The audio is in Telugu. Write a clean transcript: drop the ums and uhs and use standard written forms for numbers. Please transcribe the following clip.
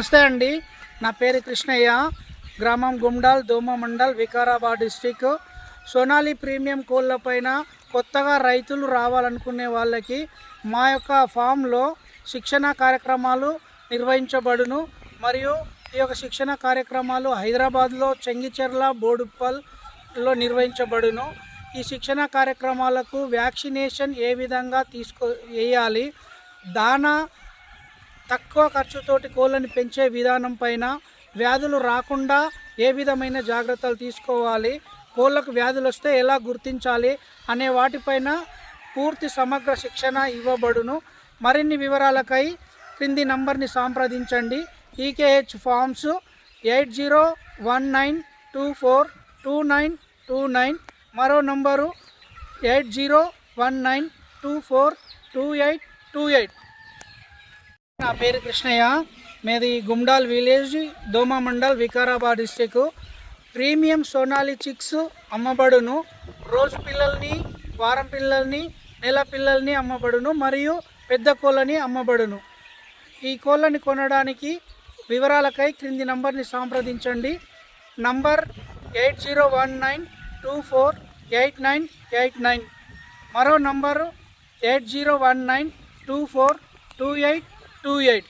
నమస్తే అండి, నా పేరు కృష్ణయ్య. గ్రామం గుమ్డాల్, దోమ మండల్, వికారాబాద్ డిస్టిక్. సోనాలి ప్రీమియం కోళ్ళపైన కొత్తగా రైతులు రావాలనుకునే వాళ్ళకి మా యొక్క ఫామ్లో శిక్షణ కార్యక్రమాలు నిర్వహించబడును. మరియు ఈ యొక్క శిక్షణ కార్యక్రమాలు హైదరాబాద్లో చెంగిచెర్ల, బోడుప్పల్లో నిర్వహించబడును. ఈ శిక్షణ కార్యక్రమాలకు వ్యాక్సినేషన్ ఏ విధంగా వేయాలి, దానా తక్కువ ఖర్చుతోటి కోళ్ళని పెంచే విధానం పైన, వ్యాధులు రాకుండా ఏ విధమైన జాగ్రత్తలు తీసుకోవాలి, కోళ్ళకు వ్యాధులు వస్తే ఎలా గుర్తించాలి అనే వాటిపైన పూర్తి సమగ్ర శిక్షణ ఇవ్వబడును. మరిన్ని వివరాలకై క్రింది నంబర్ని సంప్రదించండి. ఈకేహెచ్ ఫార్మ్స్ 8019242929, మరో నంబరు 8019242828. నా పేరు కృష్ణయ్య, మీది గుమ్డాల్ విలేజ్, దోమ mandal, Vikarabad district. Premium Sonali chicks అమ్మబడును. రోజు పిల్లల్ని, వారం పిల్లల్ని, నెల పిల్లల్ని అమ్మబడును. మరియు పెద్ద కోళ్ళని అమ్మబడును. ఈ కోళ్ళని కొనడానికి వివరాలకై క్రింది నంబర్ని సంప్రదించండి. నంబర్ 8019248989, మరో నంబరు 8019242828.